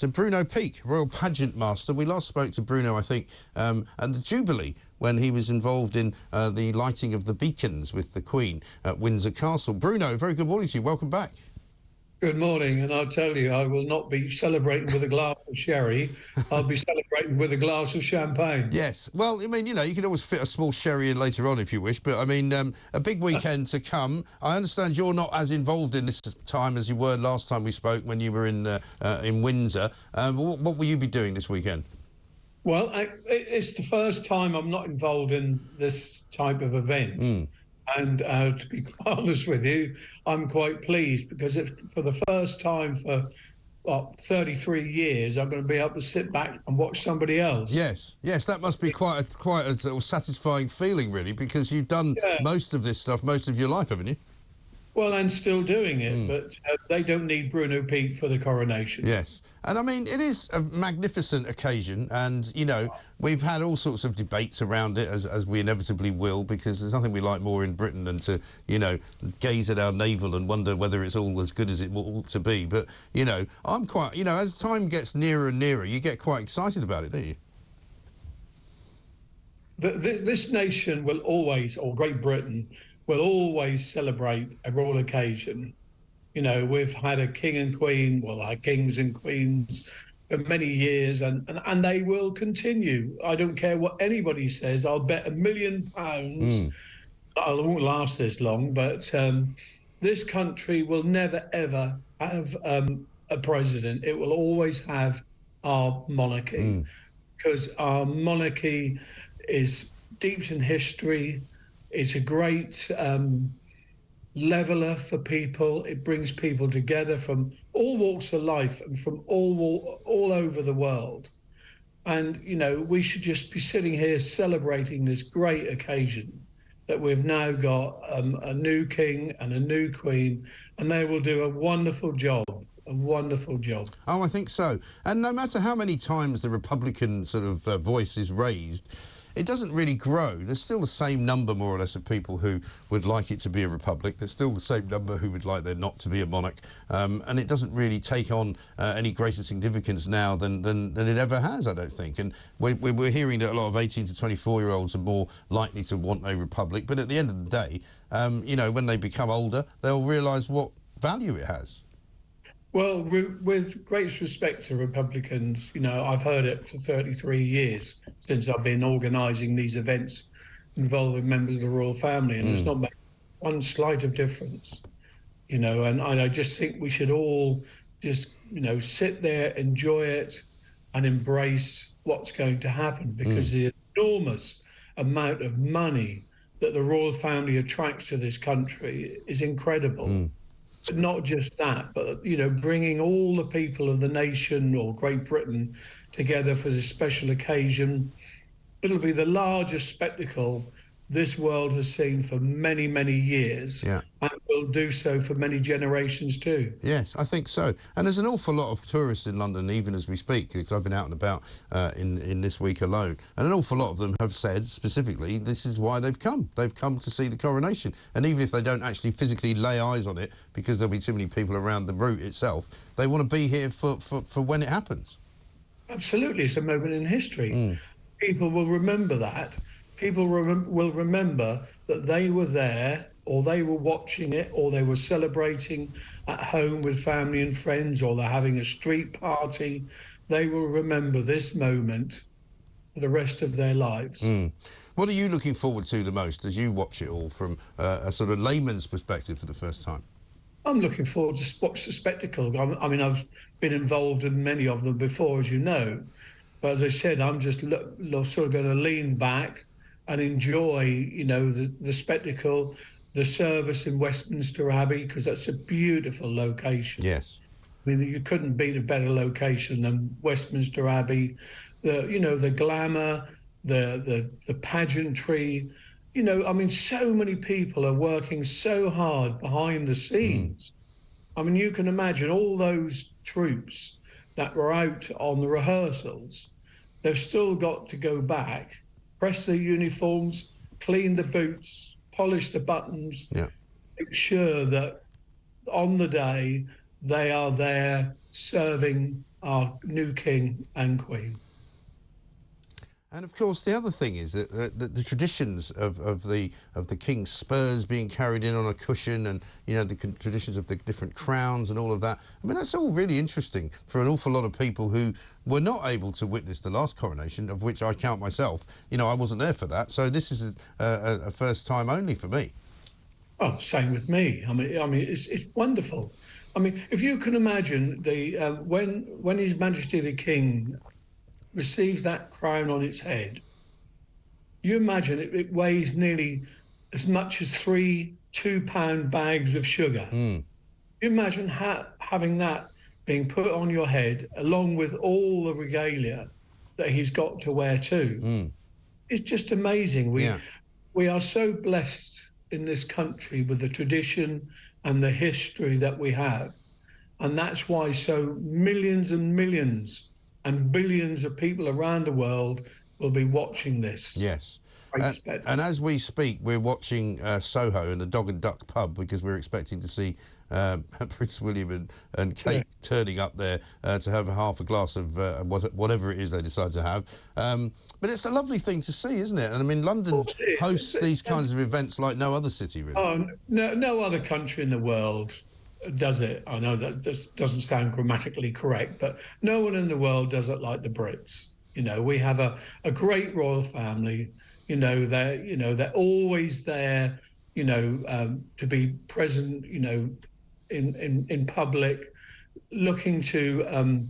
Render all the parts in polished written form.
to Bruno Peek, Royal Pageantmaster. We last spoke to Bruno, I think, at the Jubilee, when he was involved in the lighting of the beacons with the Queen at Windsor Castle. Bruno, very good morning to you. Welcome back. Good morning, and I'll tell you, I will not be celebrating with a glass of sherry. I'll be celebrating with a glass of champagne. Yes. Well, I mean, you know, you can always fit a small sherry in later on if you wish, but, I mean, a big weekend to come. I understand you're not as involved in this time as you were last time we spoke when you were in Windsor. What will you be doing this weekend? Well, it's the first time I'm not involved in this type of event. And to be quite honest with you, I'm quite pleased because for the first time for 33 years, I'm going to be able to sit back and watch somebody else. Yes, that must be quite a sort of satisfying feeling, really, because you've done most of this stuff most of your life, haven't you? Well, and still doing it, but they don't need Bruno Peek for the coronation. Yes, and I mean, it is a magnificent occasion, and, you know, we've had all sorts of debates around it, as we inevitably will, because there's nothing we like more in Britain than to, you know, gaze at our navel and wonder whether it's all as good as it ought to be. But, you know, I'm quite, you know, as time gets nearer and nearer, you get quite excited about it, don't you? This nation will always, or Great Britain, will always celebrate a royal occasion. You know, we've had a king and queen, well, our kings and queens for many years, and they will continue. I don't care what anybody says. I'll bet £1 million. I won't last this long, but this country will never, ever have a president. It will always have our monarchy, because our monarchy is deep in history. It's a great leveller for people. It brings people together from all walks of life and from all over the world. And, you know, we should just be sitting here celebrating this great occasion that we've now got a new king and a new queen, and they will do a wonderful job. A wonderful job. Oh, I think so. And no matter how many times the Republican sort of voice is raised, it doesn't really grow. There's still the same number, more or less, of people who would like it to be a republic. There's still the same number who would like there not to be a monarch. And it doesn't really take on any greater significance now than it ever has, I don't think. And we're hearing that a lot of 18 to 24-year-olds are more likely to want a republic. But at the end of the day, you know, when they become older, they'll realise what value it has. Well, with great respect to Republicans, you know, I've heard it for 33 years since I've been organising these events involving members of the royal family, and it's not made one slight of difference, you know, and I just think we should all just, you know, sit there, enjoy it and embrace what's going to happen, because the enormous amount of money that the royal family attracts to this country is incredible. But not just that, but, you know, bringing all the people of the nation or Great Britain together for this special occasion. It'll be the largest spectacle this world has seen for many, many years, and will do so for many generations too. Yes, I think so. And there's an awful lot of tourists in London, even as we speak, because I've been out and about in this week alone, and an awful lot of them have said specifically this is why they've come. They've come to see the coronation. And even if they don't actually physically lay eyes on it, because there'll be too many people around the route itself, they want to be here for when it happens. Absolutely. It's a moment in history. People will remember that. People will remember that they were there, or they were watching it, or they were celebrating at home with family and friends, or they're having a street party. They will remember this moment for the rest of their lives. What are you looking forward to the most as you watch it all from a sort of layman's perspective for the first time? I'm looking forward to watch the spectacle. I mean, I've been involved in many of them before, as you know. But as I said, I'm just sort of going to lean back and enjoy, you know, the spectacle, the service in Westminster Abbey, because that's a beautiful location. Yes. I mean, you couldn't beat a better location than Westminster Abbey. You know, the glamour, the pageantry. You know, I mean, so many people are working so hard behind the scenes. I mean, you can imagine all those troops that were out on the rehearsals. They've still got to go back, press their uniforms, clean the boots, polish the buttons, make sure that on the day they are there serving our new king and queen. And of course, the other thing is that the traditions of the king's spurs being carried in on a cushion, and the traditions of the different crowns and all of that. I mean, that's all really interesting for an awful lot of people who were not able to witness the last coronation, of which I count myself. I wasn't there for that, so this is a first time only for me. Oh, same with me. I mean, it's wonderful. I mean, if you can imagine when His Majesty the King receives that crown on its head, you imagine it weighs nearly as much as 3 2-pound bags of sugar. You imagine having that being put on your head, along with all the regalia that he's got to wear too. It's just amazing. We are so blessed in this country with the tradition and the history that we have. And that's why so millions and millions and billions of people around the world will be watching this. Yes. And as we speak, we're watching Soho and the Dog and Duck pub, because we're expecting to see Prince William and Kate turning up there to have half a glass of whatever it is they decide to have. But it's a lovely thing to see, isn't it? And I mean, London hosts these kinds of events like no other city, really. Oh, no other country in the world does it. I know that this doesn't sound grammatically correct, but no one in the world does it like the Brits. We have a great royal family. They're always there. To be present. In public, looking to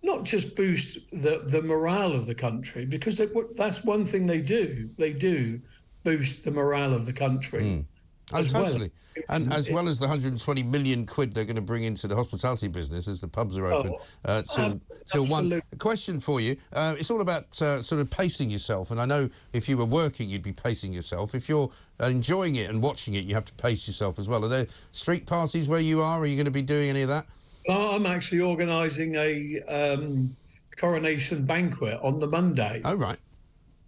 not just boost the morale of the country, because that's one thing they do. They do boost the morale of the country. Oh, totally. And as well as the 120 million quid they're going to bring into the hospitality business as the pubs are open till 1. A question for you. It's all about sort of pacing yourself. And I know if you were working, you'd be pacing yourself. If you're enjoying it and watching it, you have to pace yourself as well. Are there street parties where you are? Are you going to be doing any of that? I'm actually organising a coronation banquet on the Monday. Oh, right.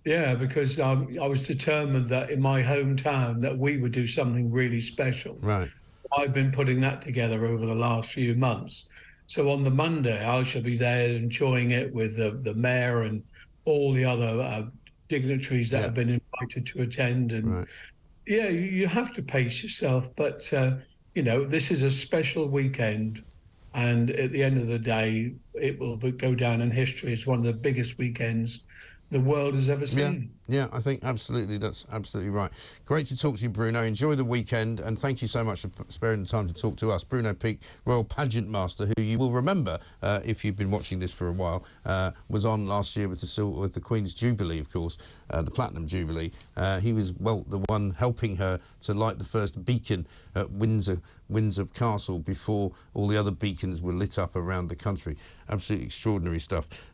Yeah, because I was determined that in my hometown that we would do something really special. Right. I've been putting that together over the last few months. So on the Monday, I shall be there enjoying it with the mayor and all the other dignitaries that have been invited to attend. And you have to pace yourself. But, this is a special weekend. And at the end of the day, it will go down in history as one of the biggest weekends the world has ever seen. Yeah, I think absolutely, that's absolutely right. Great to talk to you, Bruno. Enjoy the weekend, and thank you so much for sparing the time to talk to us. Bruno Peek, Royal Pageant Master, who you will remember if you've been watching this for a while, was on last year with the Queen's Jubilee, of course, the Platinum Jubilee. He was, the one helping her to light the first beacon at Windsor Castle before all the other beacons were lit up around the country. Absolutely extraordinary stuff.